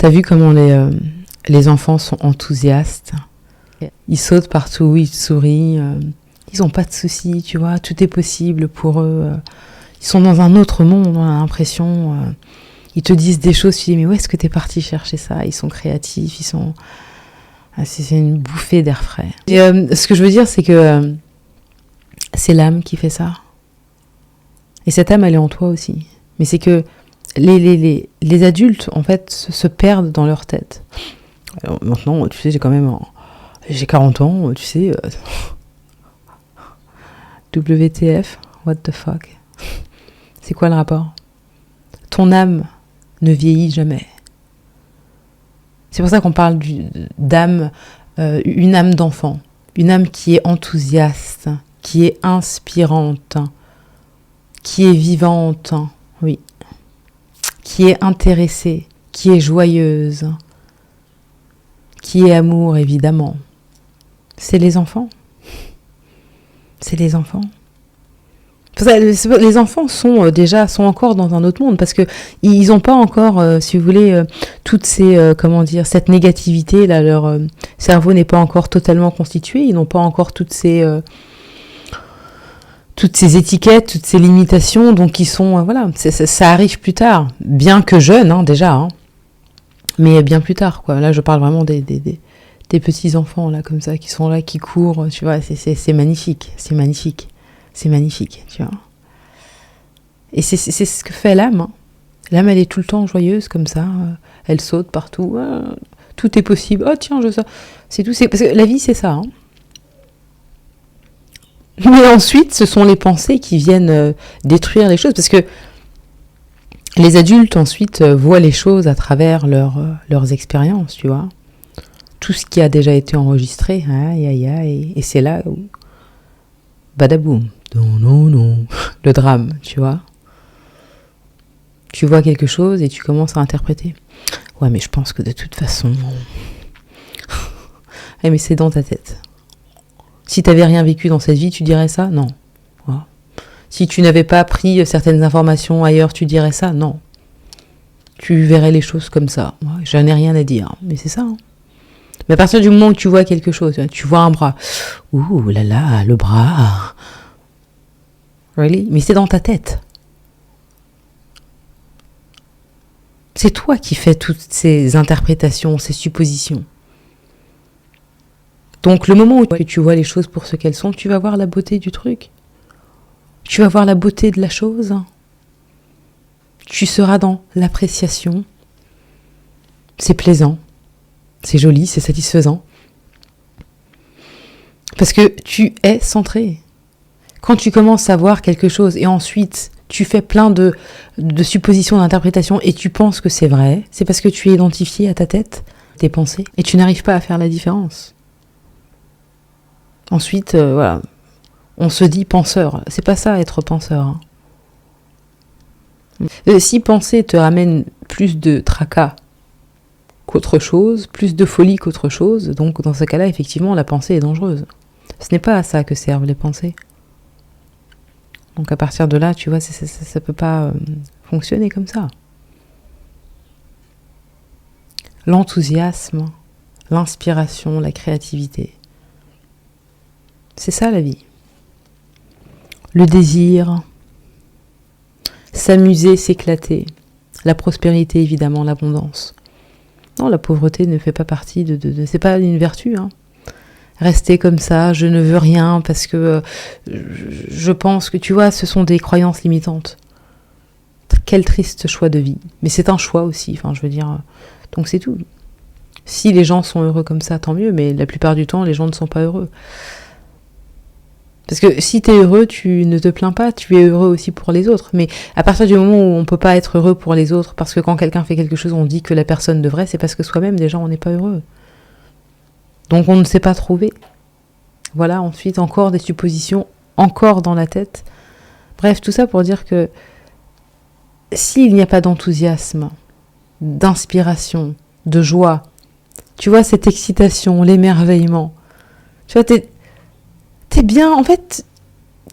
T'as vu comment les enfants sont enthousiastes. Ils sautent partout, ils sourient. Ils n'ont pas de soucis, tu vois. Tout est possible pour eux. Ils sont dans un autre monde, on a l'impression. Ils te disent des choses, tu dis, mais où est-ce que t'es parti chercher ça? Ils sont créatifs, ils sont... C'est une bouffée d'air frais. Et, ce que je veux dire, c'est que c'est l'âme qui fait ça. Et cette âme, elle est en toi aussi. Mais c'est que les adultes, en fait, se perdent dans leur tête. Alors, maintenant, tu sais, j'ai 40 ans, tu sais... WTF, what the fuck. C'est quoi le rapport? Ton âme ne vieillit jamais. C'est pour ça qu'on parle d'âme, une âme d'enfant. Une âme qui est enthousiaste, qui est inspirante, qui est vivante, oui. Qui est intéressée, qui est joyeuse, qui est amour, évidemment. C'est les enfants. C'est les enfants. Les enfants sont encore dans un autre monde parce que ils n'ont pas encore, si vous voulez, toutes ces, cette négativité là. Leur cerveau n'est pas encore totalement constitué. Ils n'ont pas encore toutes ces étiquettes, toutes ces limitations. Donc ils sont, ça arrive plus tard, bien que jeunes déjà, mais bien plus tard quoi. Là, je parle vraiment des petits enfants là comme ça qui sont là, qui courent. Tu vois, c'est magnifique, c'est magnifique. C'est magnifique, tu vois. Et c'est ce que fait l'âme. L'âme, elle est tout le temps joyeuse, comme ça. Elle saute partout. Tout est possible. Oh, tiens, c'est tout. Parce que la vie, c'est ça. Mais ensuite, ce sont les pensées qui viennent détruire les choses. Parce que les adultes, ensuite, voient les choses à travers leurs expériences, tu vois. Tout ce qui a déjà été enregistré. Aïe, aïe, aïe. Et c'est là où... Badaboum. Non. Le drame, tu vois. Tu vois quelque chose et tu commences à interpréter. Ouais, mais je pense que de toute façon... mais c'est dans ta tête. Si tu n'avais rien vécu dans cette vie, tu dirais ça? Non. Ouais. Si tu n'avais pas pris certaines informations ailleurs, tu dirais ça? Non. Tu verrais les choses comme ça. Ouais, je n'ai rien à dire. Mais c'est ça. Mais à partir du moment où tu vois quelque chose, tu vois un bras. Ouh là là, le bras... Really? Mais c'est dans ta tête. C'est toi qui fais toutes ces interprétations, ces suppositions. Donc le moment où tu vois les choses pour ce qu'elles sont, tu vas voir la beauté du truc. Tu vas voir la beauté de la chose. Tu seras dans l'appréciation. C'est plaisant. C'est joli, c'est satisfaisant. Parce que tu es centré. Quand tu commences à voir quelque chose et ensuite tu fais plein de suppositions, d'interprétations et tu penses que c'est vrai, c'est parce que tu es identifié à ta tête, tes pensées, et tu n'arrives pas à faire la différence. Ensuite, on se dit penseur. C'est pas ça être penseur. Si penser te ramène plus de tracas qu'autre chose, plus de folie qu'autre chose, donc dans ce cas-là, effectivement, la pensée est dangereuse. Ce n'est pas à ça que servent les pensées. Donc à partir de là, tu vois, ça peut pas fonctionner comme ça. L'enthousiasme, l'inspiration, la créativité. C'est ça la vie. Le désir, s'amuser, s'éclater. La prospérité, évidemment, l'abondance. Non, la pauvreté ne fait pas partie c'est pas une vertu, Rester comme ça, je ne veux rien parce que je pense que, tu vois, ce sont des croyances limitantes. Quel triste choix de vie. Mais c'est un choix aussi, je veux dire. Donc c'est tout. Si les gens sont heureux comme ça, tant mieux, mais la plupart du temps, les gens ne sont pas heureux. Parce que si tu es heureux, tu ne te plains pas, tu es heureux aussi pour les autres. Mais à partir du moment où on ne peut pas être heureux pour les autres, parce que quand quelqu'un fait quelque chose, on dit que la personne devrait, c'est parce que soi-même, déjà, on n'est pas heureux. Donc on ne sait pas trouver. Voilà, ensuite encore des suppositions, encore dans la tête. Bref, tout ça pour dire que s'il n'y a pas d'enthousiasme, d'inspiration, de joie, tu vois, cette excitation, l'émerveillement, tu vois, t'es bien, en fait,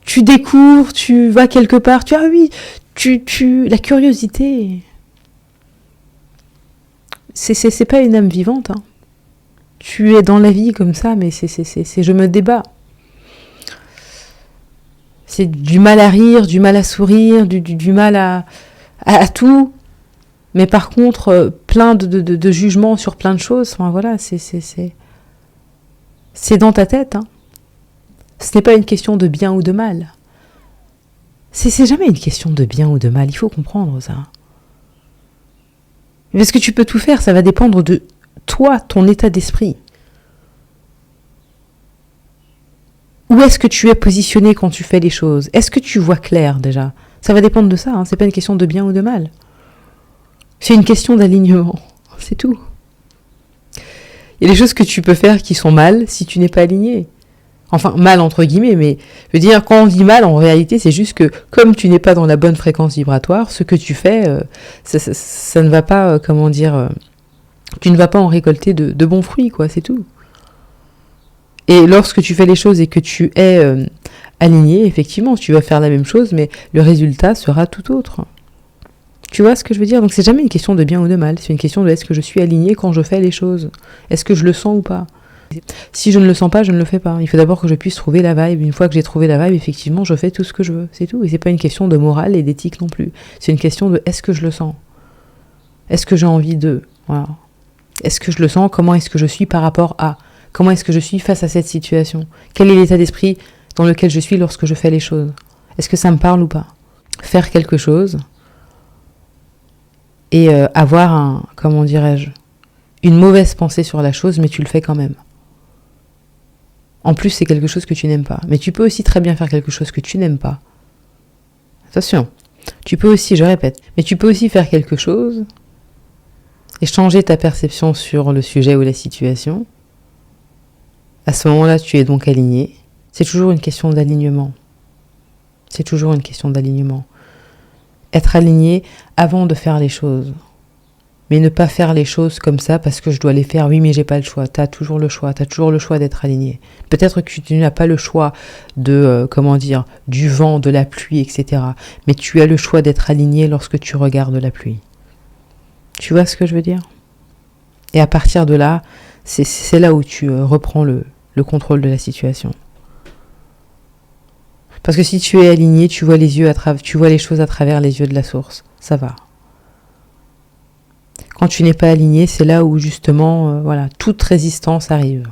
tu découvres, tu vas quelque part, la curiosité. C'est pas une âme vivante. Hein. Tu es dans la vie comme ça, mais c'est je me débat. C'est du mal à rire, du mal à sourire, du mal à tout. Mais par contre, plein de jugements sur plein de choses. Enfin voilà, c'est dans ta tête. Hein. Ce n'est pas une question de bien ou de mal. C'est jamais une question de bien ou de mal. Il faut comprendre ça. Parce que tu peux tout faire, ça va dépendre de toi, ton état d'esprit. Où est-ce que tu es positionné quand tu fais les choses? Est-ce que tu vois clair déjà? Ça va dépendre de ça, hein. C'est pas une question de bien ou de mal. C'est une question d'alignement, c'est tout. Il y a des choses que tu peux faire qui sont mal si tu n'es pas aligné. Enfin, mal entre guillemets, mais je veux dire, quand on dit mal, en réalité, c'est juste que comme tu n'es pas dans la bonne fréquence vibratoire, ce que tu fais, ça ne va pas, tu ne vas pas en récolter de bons fruits, quoi, c'est tout. Et lorsque tu fais les choses et que tu es aligné, effectivement, tu vas faire la même chose, mais le résultat sera tout autre. Tu vois ce que je veux dire? Donc c'est jamais une question de bien ou de mal, c'est une question de est-ce que je suis aligné quand je fais les choses? Est-ce que je le sens ou pas? Si je ne le sens pas, je ne le fais pas. Il faut d'abord que je puisse trouver la vibe. Une fois que j'ai trouvé la vibe, effectivement, je fais tout ce que je veux. C'est tout. Et c'est pas une question de morale et d'éthique non plus. C'est une question de est-ce que je le sens? Est-ce que j'ai envie de? Voilà. Est-ce que je le sens? Comment est-ce que je suis par rapport à? Comment est-ce que je suis face à cette situation? Quel est l'état d'esprit dans lequel je suis lorsque je fais les choses? Est-ce que ça me parle ou pas? Faire quelque chose et avoir une mauvaise pensée sur la chose, mais tu le fais quand même. En plus, c'est quelque chose que tu n'aimes pas. Mais tu peux aussi très bien faire quelque chose que tu n'aimes pas. Attention. Tu peux aussi, je répète, mais tu peux aussi faire quelque chose et changer ta perception sur le sujet ou la situation. À ce moment-là, tu es donc aligné. C'est toujours une question d'alignement. C'est toujours une question d'alignement. Être aligné avant de faire les choses. Mais ne pas faire les choses comme ça parce que je dois les faire. Oui, mais j'ai pas le choix. Tu as toujours le choix. Tu as toujours le choix d'être aligné. Peut-être que tu n'as pas le choix de, du vent, de la pluie, etc. Mais tu as le choix d'être aligné lorsque tu regardes la pluie. Tu vois ce que je veux dire? Et à partir de là, c'est là où tu reprends le contrôle de la situation. Parce que si tu es aligné, tu vois tu vois les choses à travers les yeux de la source. Ça va. Quand tu n'es pas aligné, c'est là où justement, toute résistance arrive.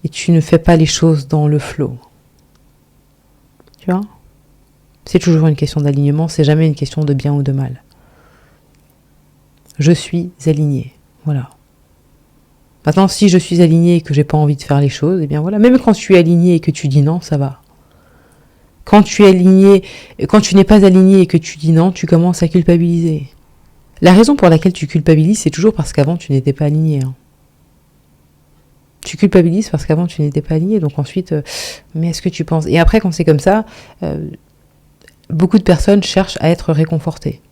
Et tu ne fais pas les choses dans le flow. Tu vois? C'est toujours une question d'alignement, c'est jamais une question de bien ou de mal. Je suis aligné. Voilà. Maintenant, si je suis aligné et que j'ai pas envie de faire les choses, eh bien voilà. Même quand tu es aligné et que tu dis non, ça va. Quand tu es aligné, quand tu n'es pas aligné et que tu dis non, tu commences à culpabiliser. La raison pour laquelle tu culpabilises, c'est toujours parce qu'avant tu n'étais pas aligné. Hein. Tu culpabilises parce qu'avant tu n'étais pas aligné. Donc ensuite, mais est-ce que tu penses? Et après, quand c'est comme ça, beaucoup de personnes cherchent à être réconfortées.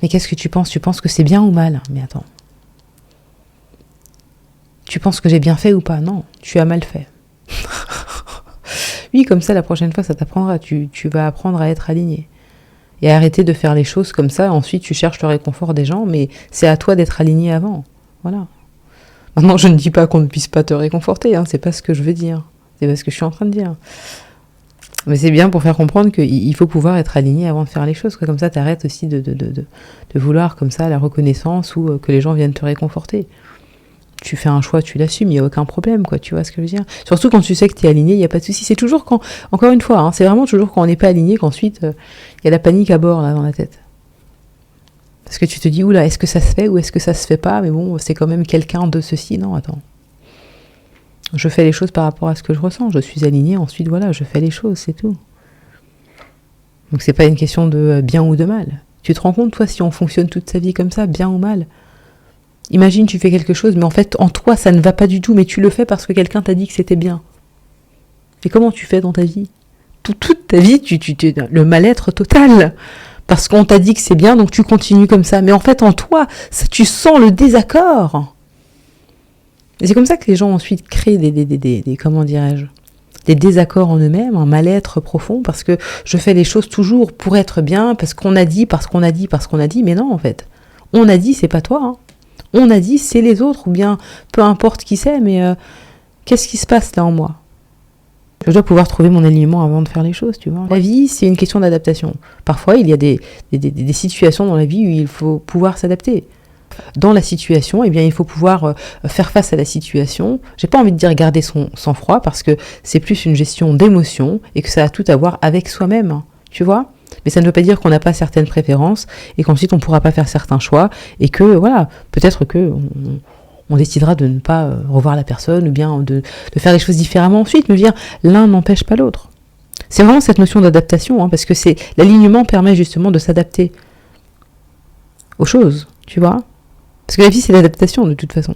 Mais qu'est-ce que tu penses? Tu penses que c'est bien ou mal? Mais attends. Tu penses que j'ai bien fait ou pas? Non, tu as mal fait. Oui, comme ça, la prochaine fois, ça t'apprendra. Tu vas apprendre à être aligné. Et arrêter de faire les choses comme ça. Ensuite, tu cherches le réconfort des gens, mais c'est à toi d'être aligné avant. Voilà. Maintenant, je ne dis pas qu'on ne puisse pas te réconforter. Hein, c'est pas ce que je veux dire. C'est pas ce que je suis en train de dire. Mais c'est bien pour faire comprendre qu'il faut pouvoir être aligné avant de faire les choses. Comme ça, t'arrêtes aussi de vouloir comme ça la reconnaissance ou que les gens viennent te réconforter. Tu fais un choix, tu l'assumes, il n'y a aucun problème, quoi, tu vois ce que je veux dire. Surtout quand tu sais que tu es aligné, il n'y a pas de souci. C'est toujours quand, encore une fois, c'est vraiment toujours quand on n'est pas aligné qu'ensuite, il y a la panique à bord, là, dans la tête. Parce que tu te dis, oula, est-ce que ça se fait ou est-ce que ça se fait pas? Mais bon, c'est quand même quelqu'un de ceci. Non, attends. Je fais les choses par rapport à ce que je ressens. Je suis aligné, ensuite, voilà, je fais les choses, c'est tout. Donc c'est pas une question de bien ou de mal. Tu te rends compte, toi, si on fonctionne toute sa vie comme ça, bien ou mal? Imagine, tu fais quelque chose, mais en fait, en toi, ça ne va pas du tout, mais tu le fais parce que quelqu'un t'a dit que c'était bien. Et comment tu fais dans ta vie? Toute ta vie, tu le mal-être total. Parce qu'on t'a dit que c'est bien, donc tu continues comme ça. Mais en fait, en toi, ça, tu sens le désaccord. Et c'est comme ça que les gens ensuite créent des désaccords en eux-mêmes, un mal-être profond, parce que je fais les choses toujours pour être bien, parce qu'on a dit, mais non, en fait. On a dit, c'est pas toi, hein. On a dit c'est les autres, ou bien peu importe qui c'est, mais qu'est-ce qui se passe là en moi? Je dois pouvoir trouver mon alignement avant de faire les choses, tu vois. La vie, c'est une question d'adaptation. Parfois, il y a des situations dans la vie où il faut pouvoir s'adapter. Dans la situation, eh bien, il faut pouvoir faire face à la situation. J'ai pas envie de dire garder son sang-froid, parce que c'est plus une gestion d'émotions et que ça a tout à voir avec soi-même, tu vois. Mais ça ne veut pas dire qu'on n'a pas certaines préférences et qu'ensuite on ne pourra pas faire certains choix et que, voilà, peut-être que on décidera de ne pas revoir la personne ou bien de faire les choses différemment ensuite. Mais je veux dire, l'un n'empêche pas l'autre. C'est vraiment cette notion d'adaptation, parce que l'alignement permet justement de s'adapter aux choses, tu vois. Parce que la vie, c'est l'adaptation de toute façon.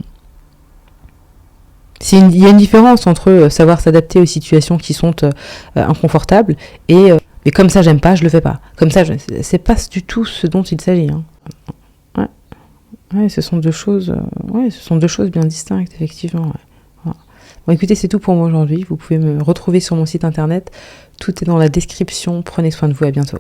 Il y a une différence entre savoir s'adapter aux situations qui sont inconfortables et mais comme ça j'aime pas, je le fais pas. Comme ça, c'est pas du tout ce dont il s'agit. Ouais, ce sont deux choses bien distinctes, effectivement. Ouais. Voilà. Bon, écoutez, c'est tout pour moi aujourd'hui. Vous pouvez me retrouver sur mon site internet. Tout est dans la description. Prenez soin de vous. À bientôt.